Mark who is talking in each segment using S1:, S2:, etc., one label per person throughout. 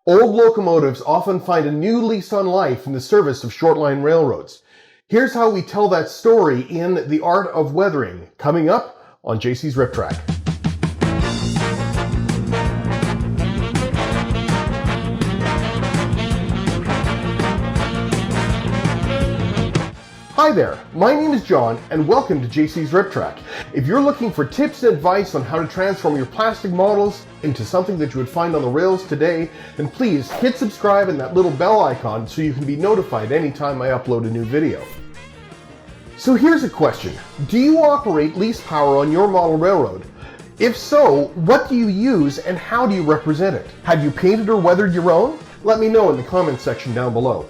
S1: Old locomotives often find a new lease on life in the service of shortline railroads. Here's how we tell that story in The Art of Weathering, coming up on JC's Riptrack. Hi there, my name is John and welcome to JC's Riptrack. If you're looking for tips and advice on how to transform your plastic models into something that you would find on the rails today, then please hit subscribe and that little bell icon so you can be notified anytime I upload a new video. So here's a question. Do you operate lease power on your model railroad? If so, what do you use and how do you represent it? Have you painted or weathered your own? Let me know in the comments section down below.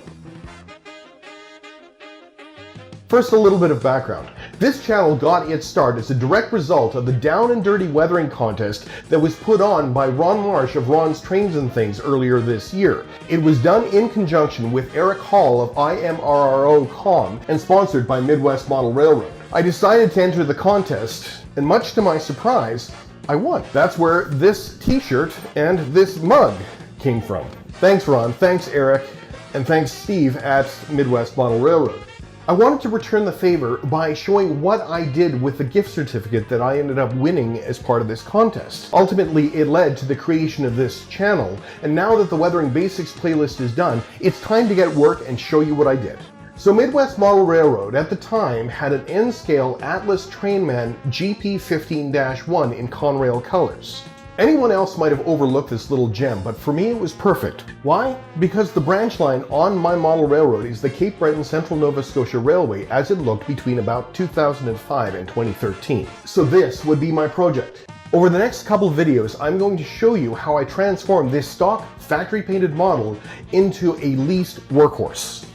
S1: First, a little bit of background. This channel got its start as a direct result of the Down and Dirty weathering contest that was put on by Ron Marsh of Ron's Trains and Things earlier this year. It was done in conjunction with Eric Hall of IMMROcom and sponsored by Midwest Model Railroad. I decided to enter the contest, and much to my surprise, I won. That's where this t-shirt and this mug came from. Thanks Ron, thanks Eric, and thanks Steve at Midwest Model Railroad. I wanted to return the favor by showing what I did with the gift certificate that I ended up winning as part of this contest. Ultimately, it led to the creation of this channel, and now that the Weathering Basics playlist is done, it's time to get work and show you what I did. So Midwest Model Railroad at the time had an N-scale Atlas Trainman GP15-1 in Conrail colors. Anyone else might have overlooked this little gem, but for me it was perfect. Why? Because the branch line on my model railroad is the Cape Breton Central Nova Scotia Railway as it looked between about 2005 and 2013. So this would be my project. Over the next couple of videos, I'm going to show you how I transformed this stock factory painted model into a leased workhorse.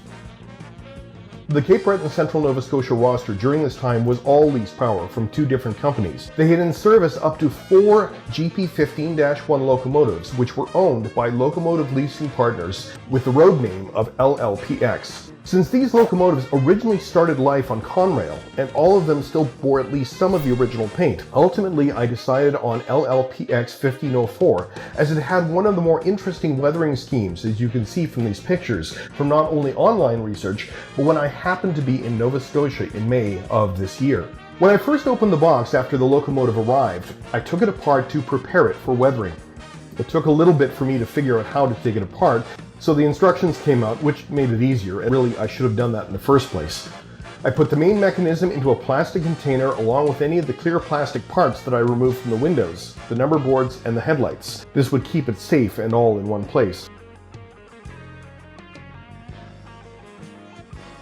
S1: The Cape Breton Central Nova Scotia roster during this time was all leased power from two different companies. They had in service up to 4 GP15-1 locomotives, which were owned by locomotive leasing partners with the road name of LLPX. Since these locomotives originally started life on Conrail, and all of them still bore at least some of the original paint, ultimately I decided on LLPX 1504 as it had one of the more interesting weathering schemes, as you can see from these pictures, from not only online research, but when I happened to be in Nova Scotia in May of this year. When I first opened the box after the locomotive arrived, I took it apart to prepare it for weathering. It took a little bit for me to figure out how to take it apart, so the instructions came out, which made it easier, and really I should have done that in the first place. I put the main mechanism into a plastic container along with any of the clear plastic parts that I removed from the windows, the number boards, and the headlights. This would keep it safe and all in one place.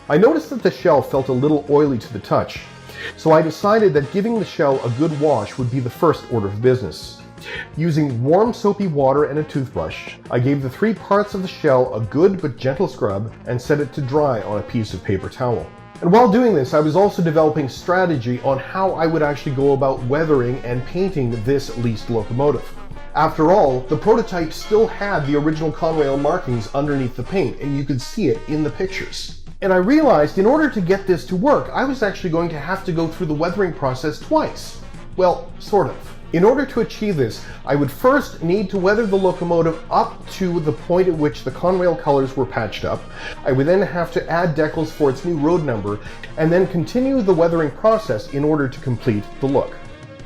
S1: I noticed that the shell felt a little oily to the touch, so I decided that giving the shell a good wash would be the first order of business. Using warm soapy water and a toothbrush, I gave the 3 parts of the shell a good but gentle scrub and set it to dry on a piece of paper towel. And while doing this, I was also developing strategy on how I would actually go about weathering and painting this leased locomotive. After all, the prototype still had the original Conrail markings underneath the paint, and you could see it in the pictures. And I realized in order to get this to work, I was actually going to have to go through the weathering process twice. Well, sort of. In order to achieve this, I would first need to weather the locomotive up to the point at which the Conrail colors were patched up. I would then have to add decals for its new road number, and then continue the weathering process in order to complete the look.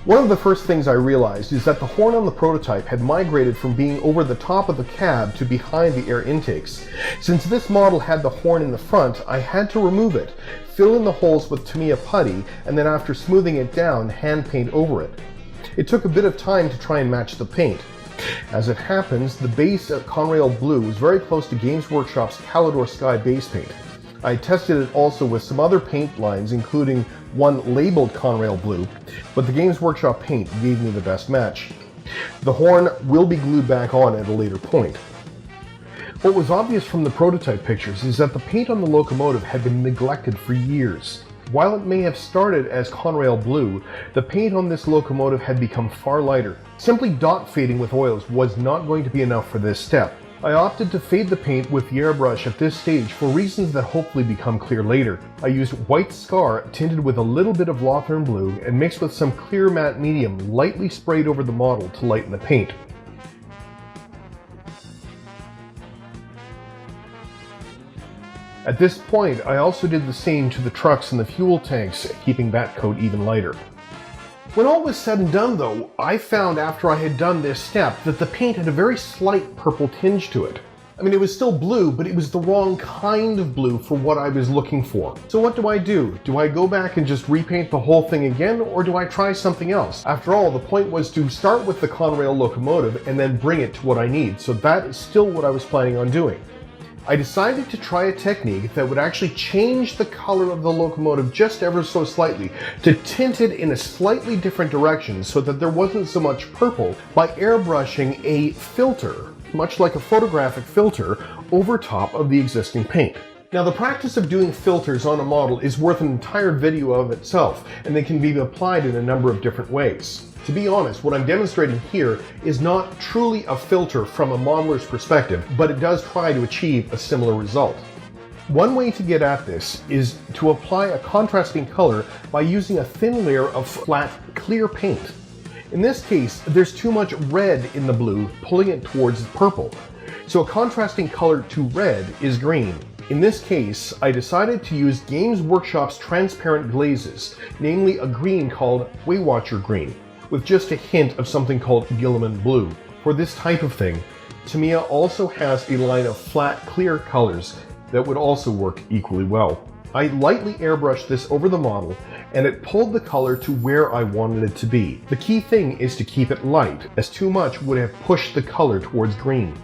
S1: One of the first things I realized is that the horn on the prototype had migrated from being over the top of the cab to behind the air intakes. Since this model had the horn in the front, I had to remove it, fill in the holes with Tamiya putty, and then after smoothing it down, hand paint over it. It took a bit of time to try and match the paint. As it happens, the base of Conrail Blue was very close to Games Workshop's Calidor Sky base paint. I tested it also with some other paint lines, including one labeled Conrail Blue, but the Games Workshop paint gave me the best match. The horn will be glued back on at a later point. What was obvious from the prototype pictures is that the paint on the locomotive had been neglected for years. While it may have started as Conrail Blue, the paint on this locomotive had become far lighter. Simply dot fading with oils was not going to be enough for this step. I opted to fade the paint with the airbrush at this stage for reasons that hopefully become clear later. I used white scar tinted with a little bit of Lawthorn blue and mixed with some clear matte medium lightly sprayed over the model to lighten the paint. At this point, I also did the same to the trucks and the fuel tanks, keeping that coat even lighter. When all was said and done though, I found after I had done this step that the paint had a very slight purple tinge to it. I mean, it was still blue, but it was the wrong kind of blue for what I was looking for. So what do? Do I go back and just repaint the whole thing again, or do I try something else? After all, the point was to start with the Conrail locomotive and then bring it to what I need, so that is still what I was planning on doing. I decided to try a technique that would actually change the color of the locomotive just ever so slightly, to tint it in a slightly different direction so that there wasn't so much purple, by airbrushing a filter, much like a photographic filter, over top of the existing paint. Now, the practice of doing filters on a model is worth an entire video of itself, and they can be applied in a number of different ways. To be honest, what I'm demonstrating here is not truly a filter from a modeler's perspective, but it does try to achieve a similar result. One way to get at this is to apply a contrasting color by using a thin layer of flat, clear paint. In this case, there's too much red in the blue, pulling it towards purple. So a contrasting color to red is green. In this case, I decided to use Games Workshop's transparent glazes, namely a green called Waywatcher Green, with just a hint of something called Gilliman Blue. For this type of thing, Tamiya also has a line of flat, clear colors that would also work equally well. I lightly airbrushed this over the model, and it pulled the color to where I wanted it to be. The key thing is to keep it light, as too much would have pushed the color towards green.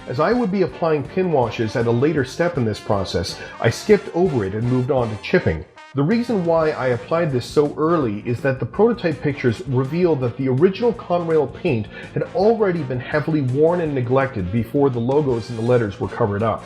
S1: As I would be applying pin washes at a later step in this process, I skipped over it and moved on to chipping. The reason why I applied this so early is that the prototype pictures reveal that the original Conrail paint had already been heavily worn and neglected before the logos and the letters were covered up.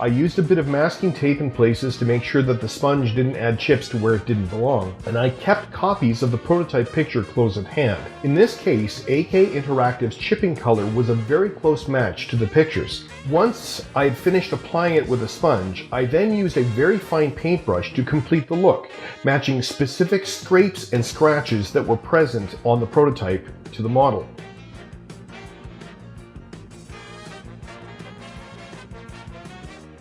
S1: I used a bit of masking tape in places to make sure that the sponge didn't add chips to where it didn't belong, and I kept copies of the prototype picture close at hand. In this case, AK Interactive's chipping color was a very close match to the pictures. Once I had finished applying it with a sponge, I then used a very fine paintbrush to complete the look, matching specific scrapes and scratches that were present on the prototype to the model.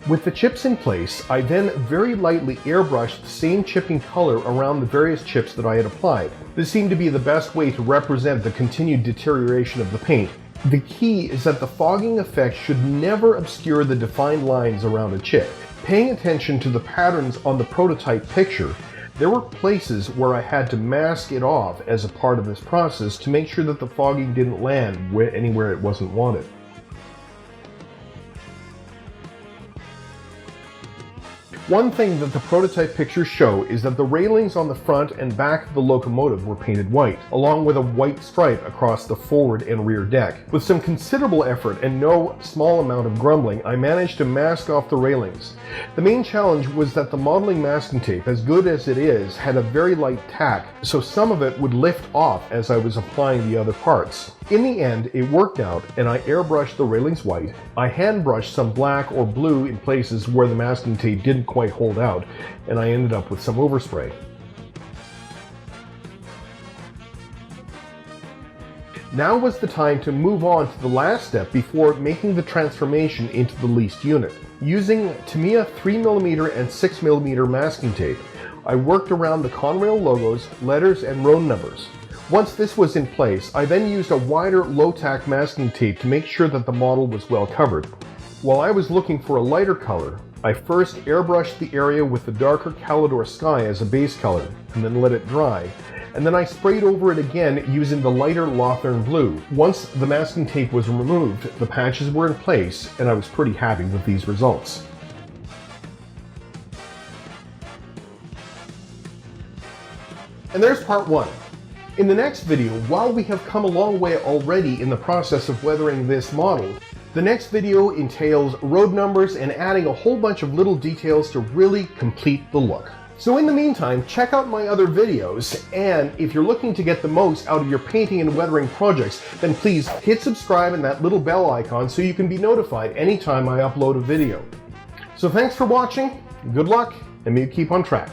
S1: With the chips in place, I then very lightly airbrushed the same chipping color around the various chips that I had applied. This seemed to be the best way to represent the continued deterioration of the paint. The key is that the fogging effect should never obscure the defined lines around a chip. Paying attention to the patterns on the prototype picture, there were places where I had to mask it off as a part of this process to make sure that the fogging didn't land anywhere it wasn't wanted. One thing that the prototype pictures show is that the railings on the front and back of the locomotive were painted white, along with a white stripe across the forward and rear deck. With some considerable effort and no small amount of grumbling, I managed to mask off the railings. The main challenge was that the modeling masking tape, as good as it is, had a very light tack, so some of it would lift off as I was applying the other parts. In the end, it worked out, and I airbrushed the railings white. I hand brushed some black or blue in places where the masking tape didn't quite hold out, and I ended up with some overspray. Now was the time to move on to the last step before making the transformation into the leased unit. Using Tamiya 3mm and 6mm masking tape, I worked around the Conrail logos, letters, and road numbers. Once this was in place, I then used a wider low-tack masking tape to make sure that the model was well covered. While I was looking for a lighter color, I first airbrushed the area with the darker Calidor Sky as a base color, and then let it dry, and then I sprayed over it again using the lighter Lothern Blue. Once the masking tape was removed, the patches were in place, and I was pretty happy with these results. And there's part one. In the next video, while we have come a long way already in the process of weathering this model, the next video entails road numbers and adding a whole bunch of little details to really complete the look. So in the meantime, check out my other videos, and if you're looking to get the most out of your painting and weathering projects, then please hit subscribe and that little bell icon so you can be notified anytime I upload a video. So thanks for watching, good luck, and may you keep on track.